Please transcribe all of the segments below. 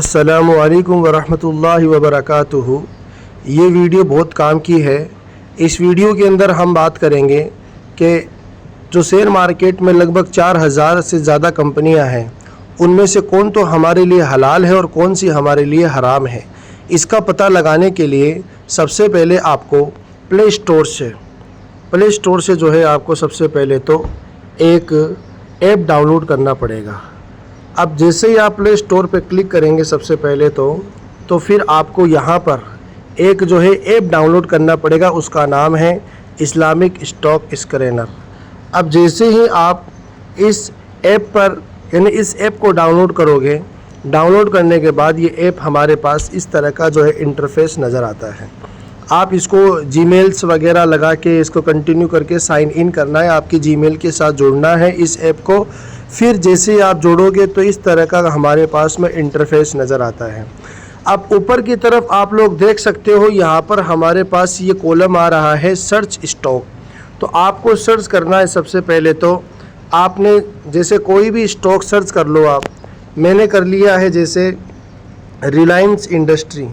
अस्सलामु अलैकुम वरहमतुल्लाहि वबरकातुहू। ये वीडियो बहुत काम की है। इस वीडियो के अंदर हम बात करेंगे कि जो शेयर मार्केट में लगभग 4000 से ज़्यादा कंपनियां हैं, उनमें से कौन तो हमारे लिए हलाल है और कौन सी हमारे लिए हराम है। इसका पता लगाने के लिए सबसे पहले आपको प्ले स्टोर से जो है आपको सबसे पहले तो एक ऐप डाउनलोड करना पड़ेगा। अब जैसे ही आप प्ले स्टोर पे क्लिक करेंगे सबसे पहले तो फिर आपको यहाँ पर एक जो है ऐप डाउनलोड करना पड़ेगा। उसका नाम है इस्लामिक स्टॉक स्कैनर। अब जैसे ही आप इस ऐप पर यानी इस ऐप को डाउनलोड करोगे, डाउनलोड करने के बाद ये ऐप हमारे पास इस तरह का जो है इंटरफेस नज़र आता है। आप इसको जीमेल्स वगैरह लगा के इसको कंटिन्यू करके साइन इन करना है, आपकी जीमेल के साथ जोड़ना है इस ऐप को। फिर जैसे ही आप जोड़ोगे तो इस तरह का हमारे पास में इंटरफेस नज़र आता है। अब ऊपर की तरफ आप लोग देख सकते हो, यहाँ पर हमारे पास ये कॉलम आ रहा है सर्च स्टॉक। तो आपको सर्च करना है। सबसे पहले तो आपने जैसे कोई भी स्टॉक सर्च कर लो आप। मैंने कर लिया है जैसे रिलायंस इंडस्ट्री।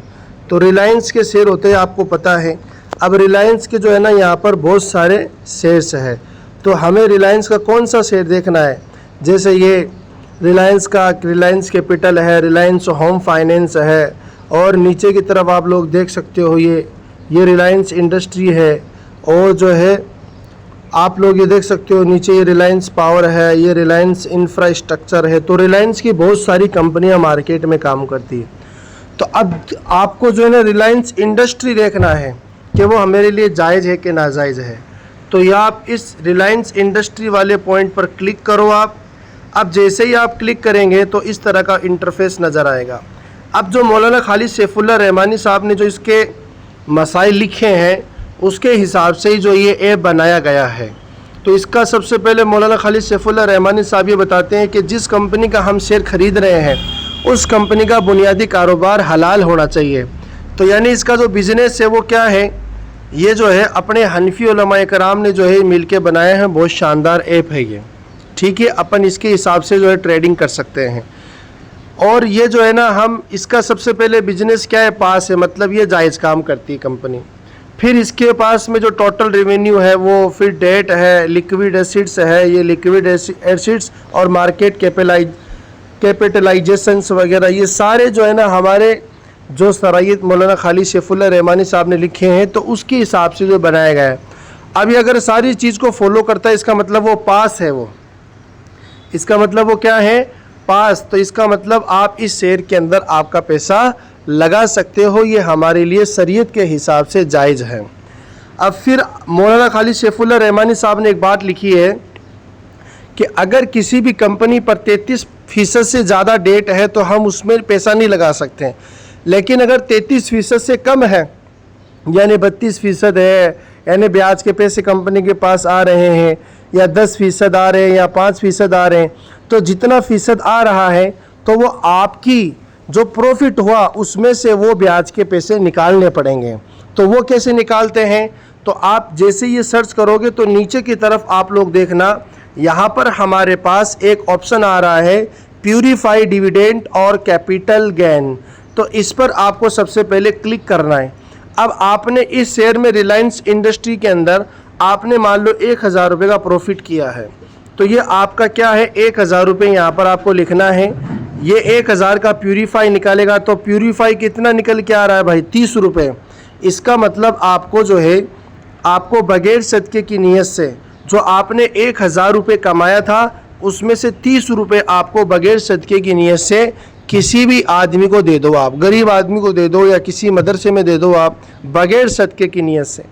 तो रिलायंस के शेयर होते हैं, आपको पता है। अब रिलायंस के जो है ना यहाँ पर बहुत सारे शेयर्स है, तो हमें रिलायंस का कौन सा शेयर देखना है। जैसे ये रिलायंस कैपिटल है, रिलायंस होम फाइनेंस है, और नीचे की तरफ आप लोग देख सकते हो ये रिलायंस इंडस्ट्री है, और जो है आप लोग ये देख सकते हो नीचे ये रिलायंस पावर है, ये रिलायंस इंफ्रास्ट्रक्चर है। तो रिलायंस की बहुत सारी कंपनियां मार्केट में काम करती है। तो अब आपको जो है ना रिलायंस इंडस्ट्री देखना है कि वो हमारे लिए जायज़ है कि नाजायज़ है। तो ये आप इस रिलायंस इंडस्ट्री वाले पॉइंट पर क्लिक करो आप। अब जैसे ही आप क्लिक करेंगे तो इस तरह का इंटरफेस नज़र आएगा। अब जो मौलाना खालिद सैफुल्लाह रहमानी साहब ने जो इसके मसाइल लिखे हैं उसके हिसाब से ही जो ये ऐप बनाया गया है। तो इसका सबसे पहले मौलाना खालिद सैफुल्लाह रहमानी साहब ये बताते हैं कि जिस कंपनी का हम शेयर ख़रीद रहे हैं उस कंपनी का बुनियादी कारोबार हलाल होना चाहिए। तो यानी इसका जो बिज़नेस है वो क्या है, ये जो है अपने हनफी उलमा कराम ने जो है मिल के बनाया है। बहुत शानदार ऐप है ये, ठीक है। अपन इसके हिसाब से जो है ट्रेडिंग कर सकते हैं। और ये जो है ना हम इसका सबसे पहले बिजनेस क्या है, पास है, मतलब ये जायज़ काम करती है कंपनी। फिर इसके पास में जो टोटल रेवेन्यू है वो, फिर डेट है, लिक्विड एसिड्स है, ये लिक्विड एसिड्स और मार्केट कैपिटलाइजेशंस वगैरह, ये सारे जो है ना हमारे जो सरायत मौलाना खालिद सैफुल्लाह रहमानी साहब ने लिखे हैं तो उसके हिसाब से जो बनाया गया है। अब ये अगर सारी चीज़ को फॉलो करता है इसका मतलब वो पास है, वो इसका मतलब वो क्या है, पास। तो इसका मतलब आप इस शेयर के अंदर आपका पैसा लगा सकते हो, ये हमारे लिए शरीयत के हिसाब से जायज़ है। अब फिर मौलाना खालिद सैफुल्लाह रहमानी साहब ने एक बात लिखी है कि अगर किसी भी कंपनी पर 33% से ज़्यादा डेट है तो हम उसमें पैसा नहीं लगा सकते, लेकिन अगर 33% से कम है यानी 32% है, यानी ब्याज के पैसे कंपनी के पास आ रहे हैं, या 10% आ रहे हैं, या 5% आ रहे हैं, तो जितना फ़ीसद आ रहा है तो वो आपकी जो प्रॉफिट हुआ उसमें से वो ब्याज के पैसे निकालने पड़ेंगे। तो वो कैसे निकालते हैं, तो आप जैसे ये सर्च करोगे तो नीचे की तरफ आप लोग देखना, यहाँ पर हमारे पास एक ऑप्शन आ रहा है प्यूरीफाई डिविडेंड और कैपिटल गेन। तो इस पर आपको सबसे पहले क्लिक करना है। अब आपने इस शेयर में रिलायंस इंडस्ट्री के अंदर आपने मान लो 1000 रुपये का प्रॉफिट किया है, तो ये आपका क्या है 1000 रुपये यहाँ पर आपको लिखना है। ये 1000 का प्यूरीफाई निकालेगा, तो प्यूरीफाई कितना निकल के आ रहा है भाई, 30 रुपये। इसका मतलब आपको जो है आपको बगैर सदक़े की नीयत से जो आपने 1000 रुपये कमाया था उसमें से 30 रुपये आपको बगैर सदक़े की नीयत से किसी भी आदमी को दे दो, आप गरीब आदमी को दे दो या किसी मदरसे में दे दो आप, बगैर सदक़े की नीयत से।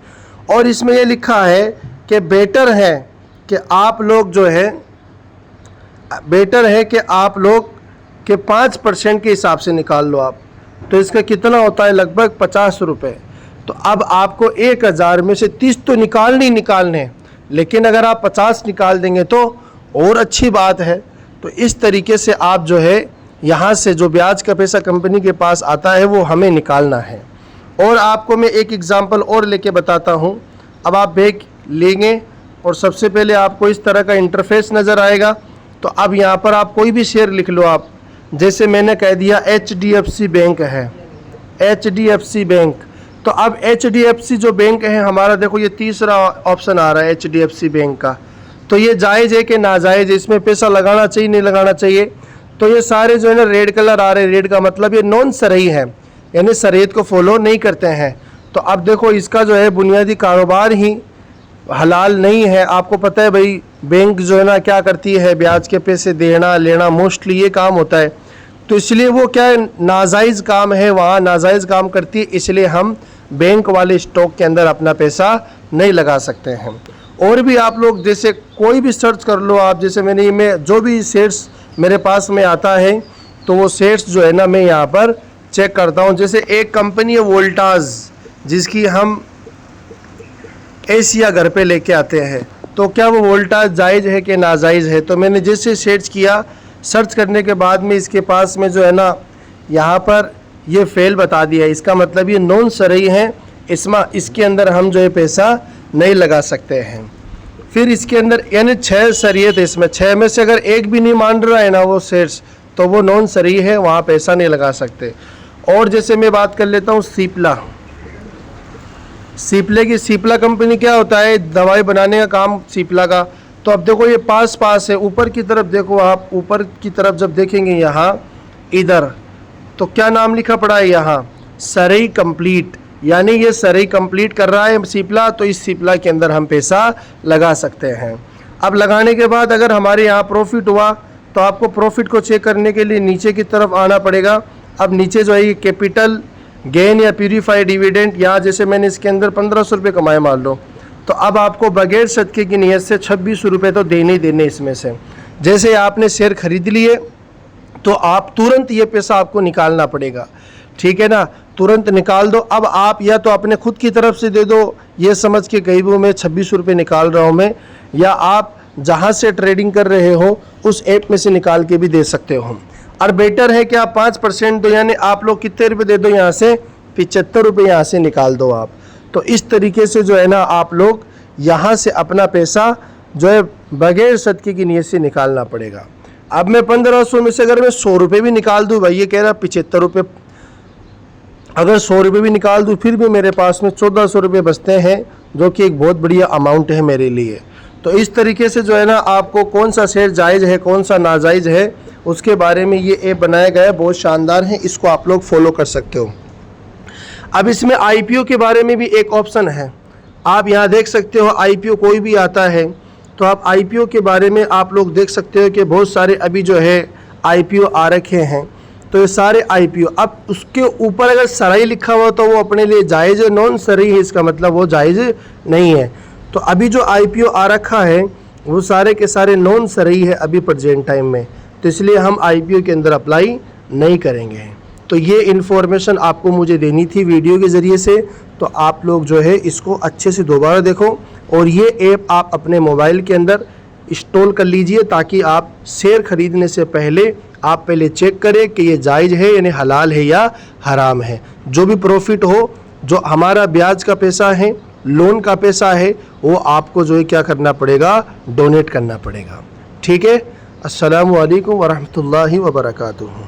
और इसमें यह लिखा है कि बेटर है कि आप लोग जो है कि 5% के हिसाब से निकाल लो आप। तो इसका कितना होता है, लगभग 50 रुपये। तो अब आपको 1000 में से 30 तो निकालने, लेकिन अगर आप 50 निकाल देंगे तो और अच्छी बात है। तो इस तरीके से आप जो है यहाँ से जो ब्याज का पैसा कंपनी के पास आता है वो हमें निकालना है। और आपको मैं एक एग्ज़ाम्पल और लेके बताता हूँ। अब आप बैग लेंगे और सबसे पहले आपको इस तरह का इंटरफेस नज़र आएगा। तो अब यहाँ पर आप कोई भी शेयर लिख लो आप। जैसे मैंने कह दिया HDFC बैंक है, HDFC बैंक, तो अब HDFC जो बैंक है हमारा, देखो ये तीसरा ऑप्शन आ रहा है HDFC बैंक का, तो ये जायज़ है कि नाजायज़, इसमें पैसा लगाना चाहिए नहीं लगाना चाहिए? तो ये सारे जो है ना रेड कलर आ रहे हैं, रेड का मतलब ये नॉन शरई है, यानी शरीयत को फॉलो नहीं करते हैं। तो अब देखो इसका जो है बुनियादी कारोबार ही हलाल नहीं है। आपको पता है भाई बैंक जो है ना क्या करती है, ब्याज के पैसे देना लेना मोस्टली ये काम होता है, तो इसलिए वो क्या है नाजायज़ काम है, वहाँ नाजायज़ काम करती है, इसलिए हम बैंक वाले स्टॉक के अंदर अपना पैसा नहीं लगा सकते हैं। और भी आप लोग जैसे कोई भी सर्च कर लो आप, जैसे मैं जो भी शेयर्स मेरे पास में आता है तो वो शेयर्स जो है ना मैं यहाँ पर चेक करता हूँ। जैसे एक कंपनी है वोल्टास, जिसकी हम एशिया घर पे लेके आते हैं, तो क्या वो वोल्टास जायज़ है कि नाजायज़ है? तो मैंने जैसे सर्च किया, सर्च करने के बाद में इसके पास में जो है ना यहाँ पर ये फेल बता दिया, इसका मतलब ये नॉन शरई है, इसके अंदर हम जो है पैसा नहीं लगा सकते हैं। फिर इसके अंदर यानी 6 शरीयत है, इसमें 6 में से अगर एक भी नहीं मान रहा है ना वो शेयर्स, तो वो नॉन शरई है, वहाँ पैसा नहीं लगा सकते। और जैसे मैं बात कर लेता हूँ सीपले की, सीपला कंपनी क्या होता है, दवाई बनाने का काम सीपला का। तो अब देखो ये पास है, ऊपर की तरफ देखो आप, ऊपर की तरफ जब देखेंगे यहाँ इधर, तो क्या नाम लिखा पड़ा है यहाँ, शरई कंप्लीट, यानी ये शरई कंप्लीट कर रहा है सीपला, तो इस सीपला के अंदर हम पैसा लगा सकते हैं। अब लगाने के बाद अगर हमारे यहाँ प्रॉफिट हुआ तो आपको प्रॉफिट को चेक करने के लिए नीचे की तरफ आना पड़ेगा। अब नीचे जो है ये कैपिटल गेन या प्यूरीफाइड डिविडेंड, यहाँ जैसे मैंने इसके अंदर 1500 रुपये कमाए मान लो, तो अब आपको बगैर सदके की नीयत से 26 रुपये तो देने ही देने इसमें से। जैसे आपने शेयर खरीद लिए तो आप तुरंत ये पैसा आपको निकालना पड़ेगा, ठीक है ना, तुरंत निकाल दो। अब आप या तो अपने खुद की तरफ से दे दो, ये समझ के कहीं वो मैं 26 रुपये निकाल रहा हूँ मैं, या आप जहाँ से ट्रेडिंग कर रहे हो उस ऐप में से निकाल के भी दे सकते हो। और बेटर है कि आप 5% दो, यानी आप लोग कितने रुपये दे दो, यहाँ से 75 रुपये यहाँ से निकाल दो आप। तो इस तरीके से जो है ना आप लोग यहाँ से अपना पैसा जो है बगैर सदके की नीयत से निकालना पड़ेगा। अब मैं 1500 में से अगर मैं 100 रुपये भी निकाल दूँ, भाई ये कह रहा 75 रुपये, अगर 100 रुपये भी निकाल दूँ फिर भी मेरे पास में 1400 रुपये बचते हैं, जो कि एक बहुत बढ़िया अमाउंट है मेरे लिए। तो इस तरीके से जो है ना आपको कौन सा शेयर जायज़ है कौन सा नाजायज़ है उसके बारे में ये ऐप बनाया गया है, बहुत शानदार है, इसको आप लोग फॉलो कर सकते हो। अब इसमें IPO के बारे में भी एक ऑप्शन है, आप यहाँ देख सकते हो IPO कोई भी आता है तो आप IPO के बारे में आप लोग देख सकते हो कि बहुत सारे अभी जो है IPO आ रखे हैं। तो ये सारे IPO, अब उसके ऊपर अगर शरई लिखा हुआ तो वो अपने लिए जायज़ है, नॉन शरई है इसका मतलब वो जायज़ नहीं है। तो अभी जो IPO आ रखा है वो सारे के सारे नॉन शरई है अभी प्रेजेंट टाइम में, तो इसलिए हम IPO के अंदर अप्लाई नहीं करेंगे। तो ये इन्फॉर्मेशन आपको मुझे देनी थी वीडियो के ज़रिए से, तो आप लोग जो है इसको अच्छे से दोबारा देखो और ये ऐप आप अपने मोबाइल के अंदर इंस्टॉल कर लीजिए, ताकि आप शेयर ख़रीदने से पहले आप पहले चेक करें कि ये जायज़ है यानी हलाल है या हराम है। जो भी प्रॉफिट हो, जो हमारा ब्याज का पैसा है, लोन का पैसा है, वो आपको जो है क्या करना पड़ेगा, डोनेट करना पड़ेगा। ठीक है। अस्सलामु अलैकुम वरहमतुल्लाहि वबरकातुहू।